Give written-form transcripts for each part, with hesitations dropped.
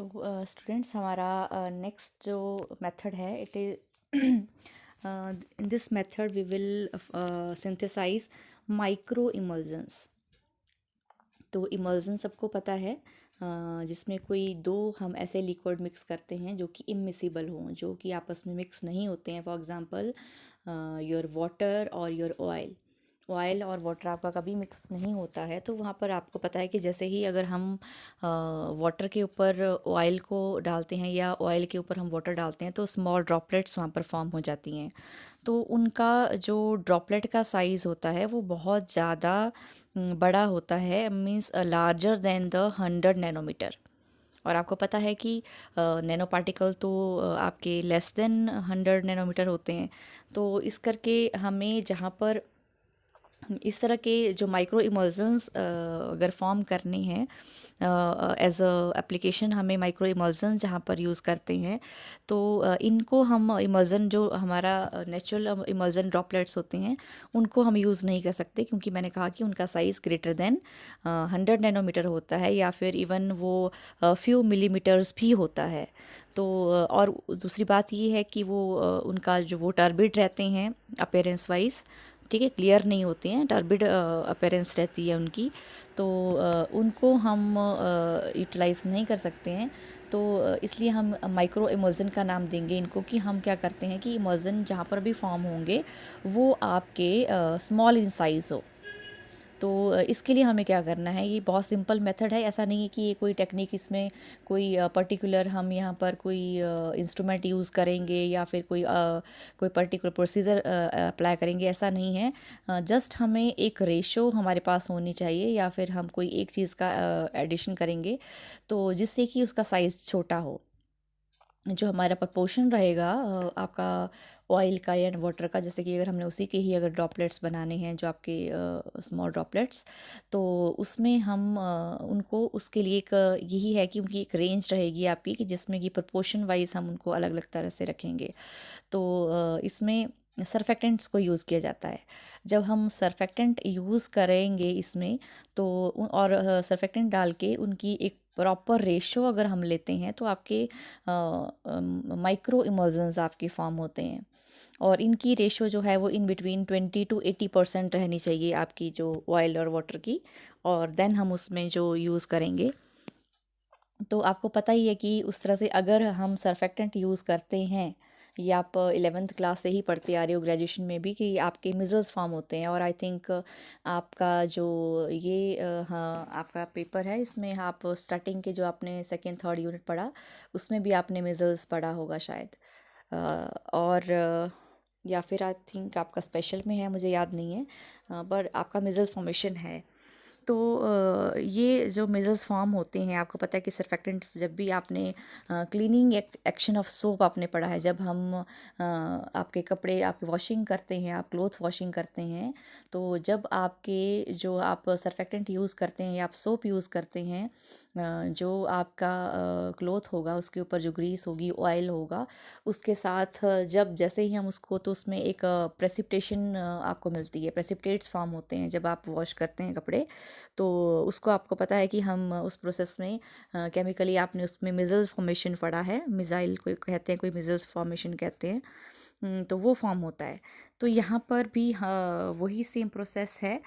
तो स्टूडेंट्स हमारा नेक्स्ट जो मेथड है it is in this method we will synthesize micro emulsions. तो इमल्जन सबको पता है, जिसमें कोई दो हम ऐसे लिक्विड मिक्स करते हैं जो कि इमिसिबल हों, जो कि आपस में मिक्स नहीं होते हैं। फॉर एग्जांपल योर वाटर और योर ऑयल। ऑयल और वाटर आपका कभी मिक्स नहीं होता है, तो वहाँ पर आपको पता है कि जैसे ही अगर हम वाटर के ऊपर ऑयल को डालते हैं या ऑयल के ऊपर हम वाटर डालते हैं तो स्मॉल ड्रॉपलेट्स वहाँ पर फॉर्म हो जाती हैं। तो उनका जो ड्रॉपलेट का साइज़ होता है वो बहुत ज़्यादा बड़ा होता है, means larger than the 100 nanometre. और आपको पता है कि नैनो पार्टिकल तो आपके लेस देन 100 नैनोमीटर होते हैं। तो इस करके हमें जहाँ पर इस तरह के जो माइक्रो इमल्जन्स अगर फॉर्म करने हैं एज अ एप्लीकेशन, हमें माइक्रो इमल्जन जहाँ पर यूज़ करते हैं तो इनको हम इमल्जन जो हमारा नेचुरल इमल्जन ड्रॉपलेट्स होते हैं उनको हम यूज़ नहीं कर सकते, क्योंकि मैंने कहा कि उनका साइज़ ग्रेटर देन 100 नैनोमीटर होता है, या फिर इवन वो फ्यू मिलीमीटर्स भी होता है। तो और दूसरी बात ये है कि वो उनका जो वो टर्बिड रहते हैं अपेरेंस वाइज, ठीक है, क्लियर नहीं होते हैं, टर्बिड अपीयरेंस रहती है उनकी। तो उनको हम यूटिलाइज़ नहीं कर सकते हैं। तो इसलिए हम माइक्रो इमल्जन का नाम देंगे इनको, कि हम क्या करते हैं कि इमल्जन जहाँ पर भी फॉर्म होंगे वो आपके स्मॉल इन साइज़ हो। तो इसके लिए हमें क्या करना है, ये बहुत सिंपल मेथड है। ऐसा नहीं है कि ये कोई टेक्निक, इसमें कोई पर्टिकुलर हम यहाँ पर कोई इंस्ट्रूमेंट यूज़ करेंगे या फिर कोई पर्टिकुलर प्रोसीजर अप्लाई करेंगे, ऐसा नहीं है। जस्ट हमें एक रेशो हमारे पास होनी चाहिए, या फिर हम कोई एक चीज़ का एडिशन करेंगे तो जिससे कि उसका साइज़ छोटा हो। जो हमारा प्रपोर्शन रहेगा आपका ऑयल का या वाटर का, जैसे कि अगर हमने उसी के ही अगर ड्रॉपलेट्स बनाने हैं जो आपके स्मॉल ड्रॉपलेट्स, तो उसमें हम उनको उसके लिए एक यही है कि उनकी एक रेंज रहेगी आपकी, कि जिसमें कि प्रपोर्शन वाइज हम उनको अलग अलग तरह से रखेंगे। तो इसमें सरफेक्टेंट्स को यूज़ किया जाता है। जब हम सरफेक्टेंट यूज़ करेंगे इसमें, तो और सरफेक्टेंट डाल के उनकी एक प्रॉपर रेशो अगर हम लेते हैं तो आपके माइक्रो इमल्जन्स आपके फॉर्म होते हैं। और इनकी रेशो जो है वो इन बिटवीन 20 to 80% रहनी चाहिए आपकी, जो ऑयल और वाटर की। और देन हम उसमें जो यूज़ करेंगे, तो आपको पता ही है कि उस तरह से अगर हम सरफेक्टेंट यूज़ करते हैं, ये आप 11th क्लास से ही पढ़ते आ रहे हो, ग्रेजुएशन में भी, कि आपके मिजल्स फॉर्म होते हैं। और आई थिंक आपका जो ये हाँ आपका पेपर है, इसमें आप स्टार्टिंग के जो आपने सेकेंड थर्ड यूनिट पढ़ा उसमें भी आपने मिजल्स पढ़ा होगा शायद। और या फिर आई थिंक आपका स्पेशल में है, मुझे याद नहीं है, पर आपका मिजल्स फॉर्मेशन है। तो ये जो मेजर्स फॉर्म होते हैं, आपको पता है कि सरफेक्टेंट्स जब भी आपने क्लीनिंग एक्शन ऑफ सोप आपने पढ़ा है, जब हम आपके कपड़े आपकी वॉशिंग करते हैं, आप क्लोथ वॉशिंग करते हैं, तो जब आपके जो आप सरफेक्टेंट यूज़ करते हैं या आप सोप यूज़ करते हैं, जो आपका क्लोथ होगा उसके ऊपर जो ग्रीस होगी, ऑयल होगा, उसके साथ जब जैसे ही हम उसको, तो उसमें एक प्रेसिपिटेशन आपको मिलती है, प्रेसिपिटेट्स फॉर्म होते हैं जब आप वॉश करते हैं कपड़े। तो उसको आपको पता है कि हम उस प्रोसेस में केमिकली आपने उसमें मिजल्स फॉर्मेशन पढ़ा है, मिज़ाइल कोई कहते हैं, कोई मिजल्स फॉर्मेशन कहते हैं। तो वो फॉर्म होता है। तो यहाँ पर भी वही सेम प्रोसेस है,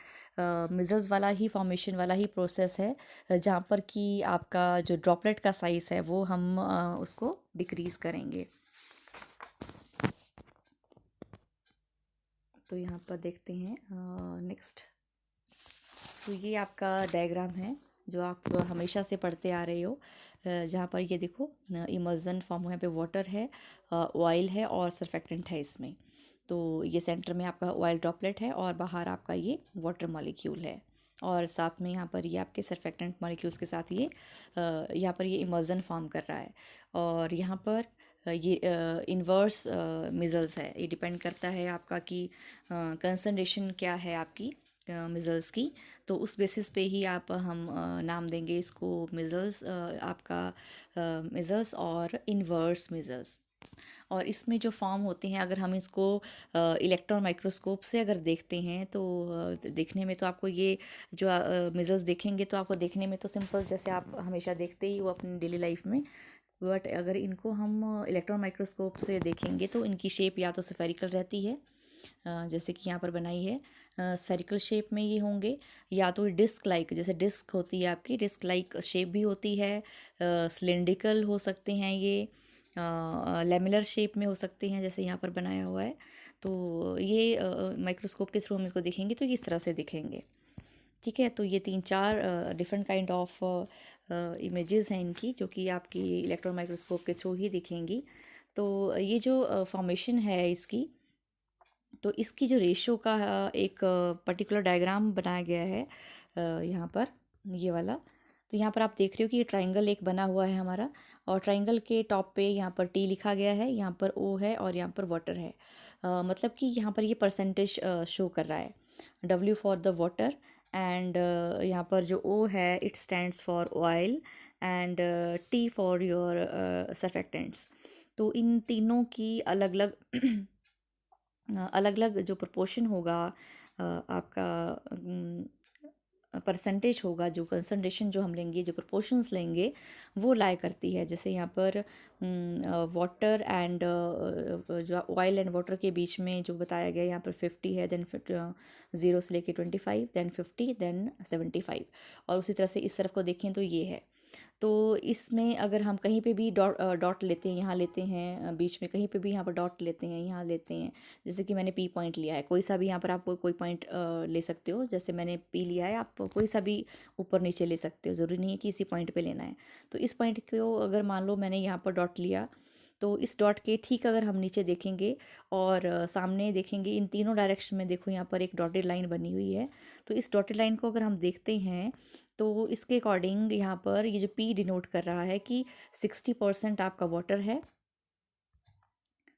मिजल्स वाला ही फॉर्मेशन वाला ही प्रोसेस है, जहाँ पर कि आपका जो ड्रॉपलेट का साइज़ है वो हम उसको डिक्रीज़ करेंगे। तो यहाँ पर देखते हैं नेक्स्ट। तो ये आपका डायग्राम है जो आप हमेशा से पढ़ते आ रहे हो, जहाँ पर ये देखो इमर्जन फॉर्म, यहाँ पे वाटर है, ऑयल है और सरफेक्टेंट है इसमें। तो ये सेंटर में आपका ऑयल ड्रॉपलेट है और बाहर आपका ये वाटर मॉलिक्यूल है, और साथ में यहाँ पर ये आपके सरफेक्टेंट मॉलिक्यूल्स के साथ ये यहाँ पर ये इमर्जन फॉर्म कर रहा है। और यहाँ पर ये इन्वर्स मिजल्स है, ये डिपेंड करता है आपका कि कंसंट्रेशन क्या है आपकी मिजल्स की। तो उस बेसिस पे ही आप हम नाम देंगे इसको मिजल्स, आपका मिजल्स और इन्वर्स मिजल्स। और इसमें जो फॉर्म होते हैं अगर हम इसको इलेक्ट्रॉन माइक्रोस्कोप से अगर देखते हैं तो देखने में तो आपको ये जो मिजल्स देखेंगे तो आपको देखने में तो सिंपल जैसे आप हमेशा देखते ही वो अपनी डेली लाइफ में, बट अगर इनको हम इलेक्ट्रॉन माइक्रोस्कोप से देखेंगे तो इनकी शेप या तो स्फेरिकल रहती है, जैसे कि यहाँ पर बनाई है स्फेरिकल शेप में ये होंगे, या तो डिस्क लाइक, जैसे डिस्क होती है आपकी डिस्क लाइक शेप भी होती है, सिलेंड्रिकल हो सकते हैं ये, लेमिलर शेप में हो सकते हैं जैसे यहाँ पर बनाया हुआ है। तो ये माइक्रोस्कोप के थ्रू हम इसको देखेंगे तो इस तरह से दिखेंगे। ठीक है, तो ये 3-4 डिफरेंट काइंड ऑफ इमेजेस हैं इनकी जो कि आपकी इलेक्ट्रॉन माइक्रोस्कोप के थ्रू ही दिखेंगी। तो ये जो फॉर्मेशन है इसकी, तो इसकी जो रेशो का एक पर्टिकुलर डायग्राम बनाया गया है यहाँ पर, ये वाला। तो यहाँ पर आप देख रहे हो कि ये ट्राइंगल एक बना हुआ है हमारा, और ट्राइंगल के टॉप पे यहाँ पर टी लिखा गया है, यहाँ पर ओ है और यहाँ पर वाटर है। मतलब कि यहाँ पर ये परसेंटेज शो कर रहा है, W for the water, and यहाँ पर जो O है it stands for oil, and T for your surfactants. तो इन तीनों की अलग अलग अलग अलग जो प्रोपोर्शन होगा आपका, परसेंटेज होगा, जो कंसंट्रेशन जो हम लेंगे, जो प्रोपोर्शंस लेंगे, वो लाई करती है। जैसे यहाँ पर वाटर एंड जो ऑयल एंड वाटर के बीच में जो बताया गया यहाँ पर 50 है, देन 0 से लेके 25, देन 50, देन 75, और उसी तरह से इस तरफ को देखें तो ये है। तो इसमें अगर हम कहीं पे भी डॉट लेते हैं, यहाँ लेते हैं बीच में, कहीं पे भी यहाँ पर डॉट लेते हैं, यहाँ लेते हैं, जैसे कि मैंने पी पॉइंट लिया है, कोई सा भी यहाँ पर आप कोई पॉइंट ले सकते हो, जैसे मैंने पी लिया है, आप कोई सा भी ऊपर नीचे ले सकते हो, ज़रूरी नहीं है कि इसी पॉइंट पे लेना है। तो इस पॉइंट को अगर मान लो मैंने यहाँ पर डॉट लिया, तो इस डॉट के ठीक अगर हम नीचे देखेंगे और सामने देखेंगे, इन तीनों डायरेक्शन में देखो यहाँ पर एक डॉटेड लाइन बनी हुई है। तो इस डॉटेड लाइन को अगर हम देखते हैं तो इसके अकॉर्डिंग यहाँ पर ये जो पी डिनोट कर रहा है कि 60% आपका वाटर है,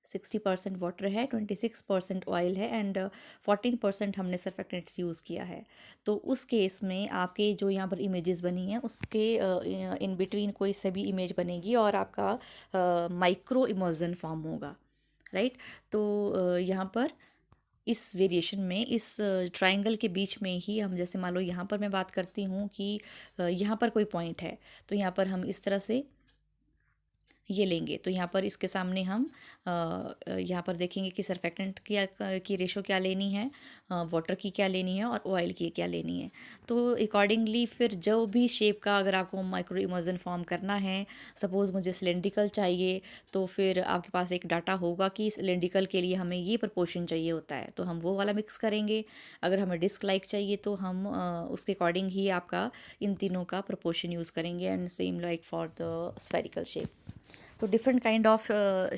60% वाटर है, 26% ऑयल है, एंड 14% हमने सर्फेक्टेंट्स यूज़ किया है। तो उस केस में आपके जो यहाँ पर इमेजेस बनी हैं उसके इन बिटवीन कोई सा भी इमेज बनेगी और आपका माइक्रो इमर्जन फॉर्म होगा, राइट। तो यहाँ पर इस वेरिएशन में इस ट्रायंगल के बीच में ही हम, जैसे मान लो यहाँ पर मैं बात करती हूँ कि यहाँ पर कोई पॉइंट है, तो यहाँ पर हम इस तरह से ये लेंगे, तो यहाँ पर इसके सामने हम यहाँ पर देखेंगे कि सर्फेक्टेंट की रेशो क्या लेनी है, वाटर की क्या लेनी है, और ऑयल की क्या लेनी है। तो अकॉर्डिंगली फिर जो भी शेप का अगर आपको माइक्रो इमर्जन फॉर्म करना है, सपोज़ मुझे सिलेंड्रिकल चाहिए, तो फिर आपके पास एक डाटा होगा कि सिलेंड्रिकल के लिए हमें ये प्रपोर्शन चाहिए होता है, तो हम वो वाला मिक्स करेंगे। अगर हमें डिस्क लाइक चाहिए तो हम उसके अकॉर्डिंग ही आपका इन तीनों का प्रपोर्शन यूज़ करेंगे, and same like for the spherical shape. तो डिफरेंट काइंड ऑफ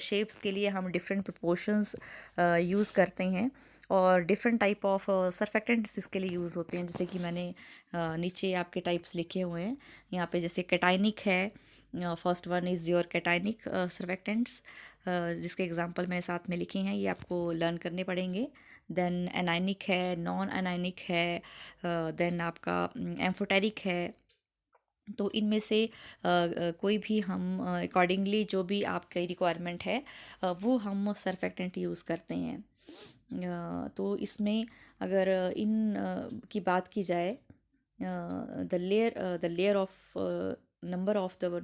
शेप्स के लिए हम डिफरेंट प्रोपोर्शंस यूज़ करते हैं, और डिफरेंट टाइप ऑफ सर्फेक्टेंट्स इसके लिए यूज़ होते हैं, जैसे कि मैंने नीचे आपके टाइप्स लिखे हुए हैं यहाँ पे, जैसे कैटाइनिक है, first one is your cationic surfactants, जिसके एग्जांपल मैं साथ में लिखे हैं, ये आपको लर्न करने पड़ेंगे। देन एनाइनिक है, नॉन एनाइनिक है, देन आपका एम्फोटेरिक है। तो इनमें से कोई भी हम अकॉर्डिंगली जो भी आपकी रिक्वायरमेंट है वो हम सर्फेक्टेंट यूज़ करते हैं। तो इसमें अगर इन की बात की जाए, the layer of number of the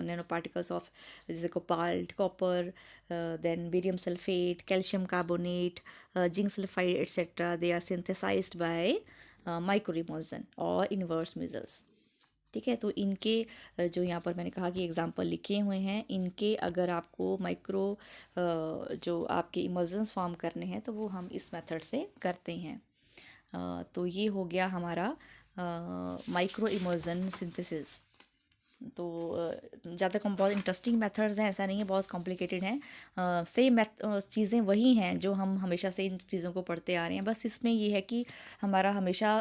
nano particles of, जैसे cobalt, copper, then barium sulphate, calcium carbonate, zinc sulphide etcetera, they are synthesized by micro emulsion और इनवर्स मिजल्स। ठीक है, तो इनके जो यहाँ पर मैंने कहा कि एग्जांपल लिखे हुए हैं, इनके अगर आपको माइक्रो जो आपके इमल्जन्स फॉर्म करने हैं तो वो हम इस मेथड से करते हैं। तो ये हो गया हमारा माइक्रो इमल्जन सिंथेसिस। तो ज़्यादा बहुत इंटरेस्टिंग मेथड्स हैं, ऐसा नहीं है बहुत कॉम्प्लिकेटेड हैं, सेम चीज़ें वही हैं जो हम हमेशा से इन चीज़ों को पढ़ते आ रहे हैं। बस इसमें ये है कि हमारा हमेशा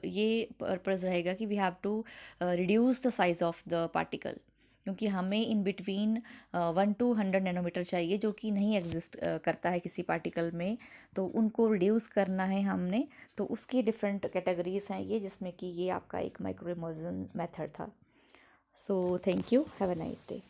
ये पर्पज़ रहेगा कि we have to reduce the size of the particle, क्योंकि हमें इन बिटवीन 1 to 100 नैनोमीटर चाहिए, जो कि नहीं एग्जिस्ट करता है किसी पार्टिकल में, तो उनको रिड्यूस करना है हमने। तो उसकी डिफरेंट कैटेगरीज हैं ये, जिसमें कि ये आपका एक माइक्रो इमल्जन मेथड था। So thank you. Have a nice day.